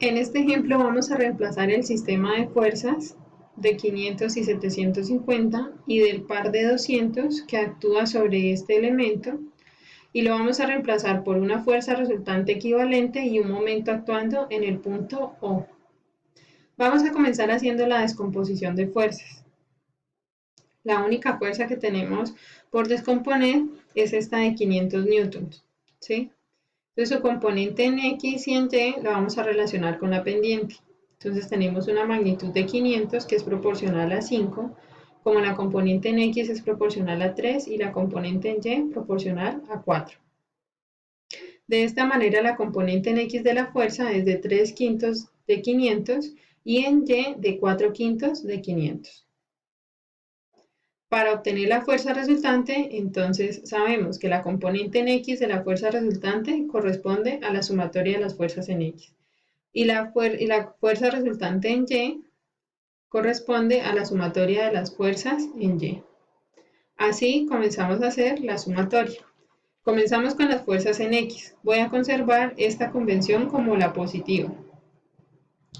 En este ejemplo vamos a reemplazar el sistema de fuerzas de 500 y 750 y del par de 200 que actúa sobre este elemento y lo vamos a reemplazar por una fuerza resultante equivalente y un momento actuando en el punto O. Vamos a comenzar haciendo la descomposición de fuerzas. La única fuerza que tenemos por descomponer es esta de 500 newtons, ¿sí? Entonces su componente en X y en Y la vamos a relacionar con la pendiente. Entonces tenemos una magnitud de 500 que es proporcional a 5, como la componente en X es proporcional a 3 y la componente en Y proporcional a 4. De esta manera la componente en X de la fuerza es de 3 quintos de 500 y en Y de 4 quintos de 500. Para obtener la fuerza resultante, entonces sabemos que la componente en X de la fuerza resultante corresponde a la sumatoria de las fuerzas en X. Y la fuerza resultante en Y corresponde a la sumatoria de las fuerzas en Y. Así comenzamos a hacer la sumatoria. Comenzamos con las fuerzas en X. Voy a conservar esta convención como la positiva,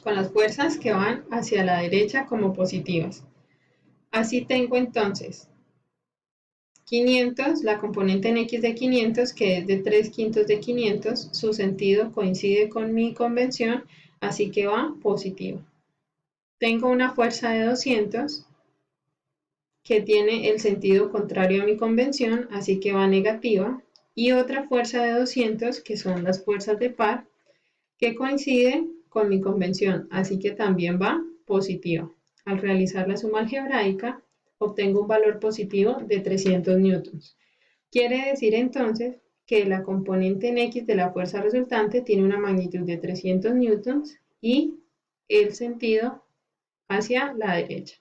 con las fuerzas que van hacia la derecha como positivas. Así tengo entonces 500, la componente en X de 500, que es de 3 quintos de 500, su sentido coincide con mi convención, así que va positivo. Tengo una fuerza de 200, que tiene el sentido contrario a mi convención, así que va negativa, y otra fuerza de 200, que son las fuerzas de par, que coinciden con mi convención, así que también va positiva. Al realizar la suma algebraica, obtengo un valor positivo de 300 newtons. Quiere decir entonces que la componente en X de la fuerza resultante tiene una magnitud de 300 newtons y el sentido hacia la derecha.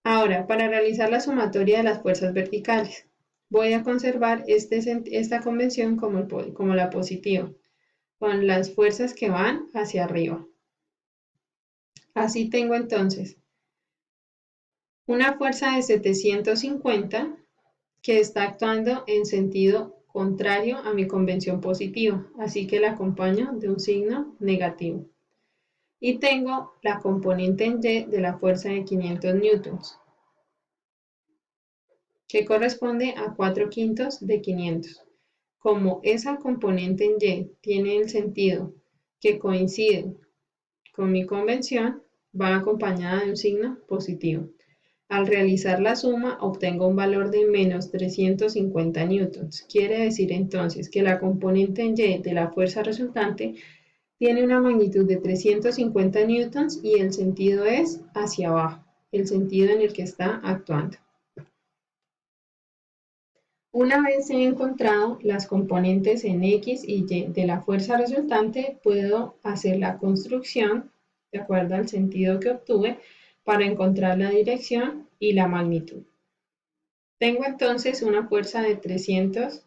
Ahora, para realizar la sumatoria de las fuerzas verticales, voy a conservar esta convención como la positiva, con las fuerzas que van hacia arriba. Así tengo entonces una fuerza de 750 que está actuando en sentido contrario a mi convención positiva, así que la acompaño de un signo negativo. Y tengo la componente en Y de la fuerza de 500 newtons, que corresponde a 4 quintos de 500. Como esa componente en Y tiene el sentido que coincide con mi convención, va acompañada de un signo positivo. Al realizar la suma, obtengo un valor de menos 350 newtons. Quiere decir entonces que la componente en Y de la fuerza resultante tiene una magnitud de 350 newtons y el sentido es hacia abajo, el sentido en el que está actuando. Una vez he encontrado las componentes en X y Y de la fuerza resultante, puedo hacer la construcción de acuerdo al sentido que obtuve para encontrar la dirección y la magnitud. Tengo entonces una fuerza de 300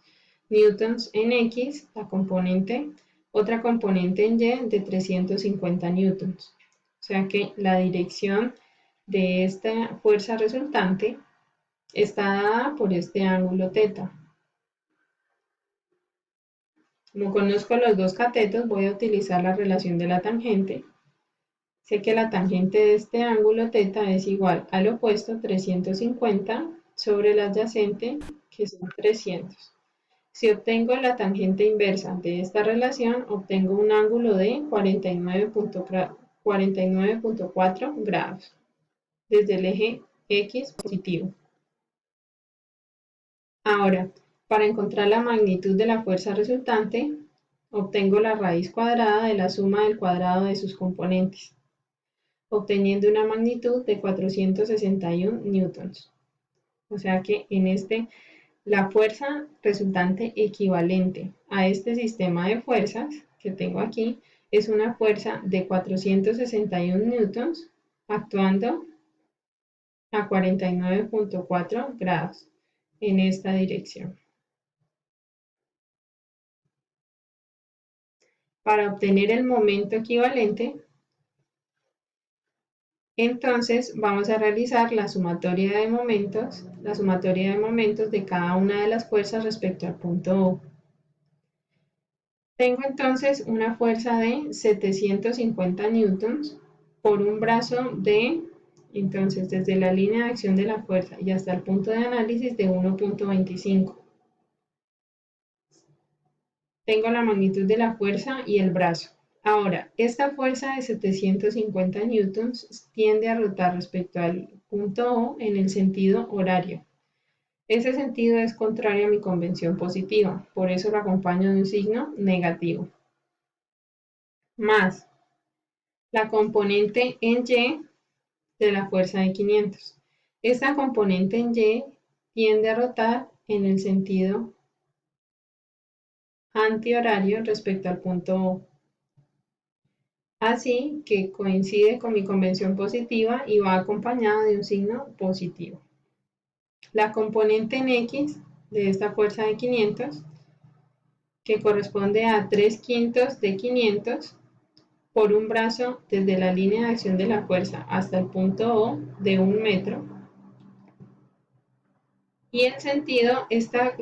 newtons en X, la componente, otra componente en Y de 350 newtons. O sea que la dirección de esta fuerza resultante está dada por este ángulo θ. Como conozco los dos catetos, voy a utilizar la relación de la tangente. Sé que la tangente de este ángulo θ es igual al opuesto 350 sobre el adyacente, que son 300. Si obtengo la tangente inversa de esta relación, obtengo un ángulo de 49.4 grados desde el eje X positivo. Ahora, para encontrar la magnitud de la fuerza resultante, obtengo la raíz cuadrada de la suma del cuadrado de sus componentes, obteniendo una magnitud de 461 newtons. O sea que la fuerza resultante equivalente a este sistema de fuerzas que tengo aquí es una fuerza de 461 newtons actuando a 49.4 grados en esta dirección. Para obtener el momento equivalente, entonces vamos a realizar la sumatoria de momentos de cada una de las fuerzas respecto al punto O. Tengo entonces una fuerza de 750 newtons por un brazo de, entonces desde la línea de acción de la fuerza y hasta el punto de análisis de 1.25. Tengo la magnitud de la fuerza y el brazo. Ahora, esta fuerza de 750 newtons tiende a rotar respecto al punto O en el sentido horario. Ese sentido es contrario a mi convención positiva, por eso lo acompaño de un signo negativo. Más la componente en Y de la fuerza de 500. Esta componente en Y tiende a rotar en el sentido antihorario respecto al punto O. Así que coincide con mi convención positiva y va acompañada de un signo positivo. La componente en X de esta fuerza de 500, que corresponde a 3/5 de 500 por un brazo desde la línea de acción de la fuerza hasta el punto O de 1 metro. Y el sentido, esta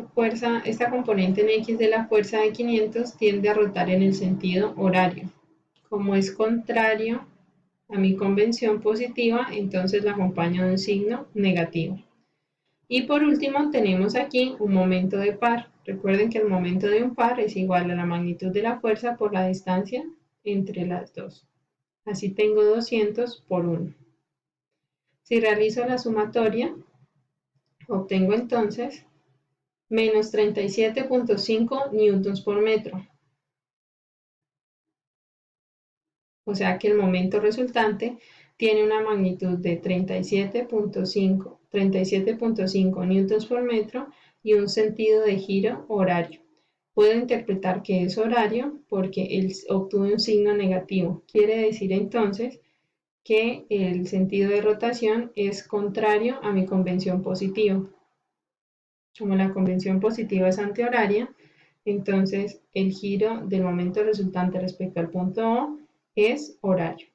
componente en X de la fuerza de 500 tiende a rotar en el sentido horario. Como es contrario a mi convención positiva, entonces la acompaño de un signo negativo. Y por último tenemos aquí un momento de par. Recuerden que el momento de un par es igual a la magnitud de la fuerza por la distancia entre las dos. Así tengo 200 por 1. Si realizo la sumatoria, obtengo entonces menos 37.5 newtons por metro. O sea que el momento resultante tiene una magnitud de 37.5 newtons por metro y un sentido de giro horario. Puedo interpretar que es horario porque él obtuve un signo negativo. Quiere decir entonces que el sentido de rotación es contrario a mi convención positiva. Como la convención positiva es antihoraria, entonces el giro del momento resultante respecto al punto O es horario.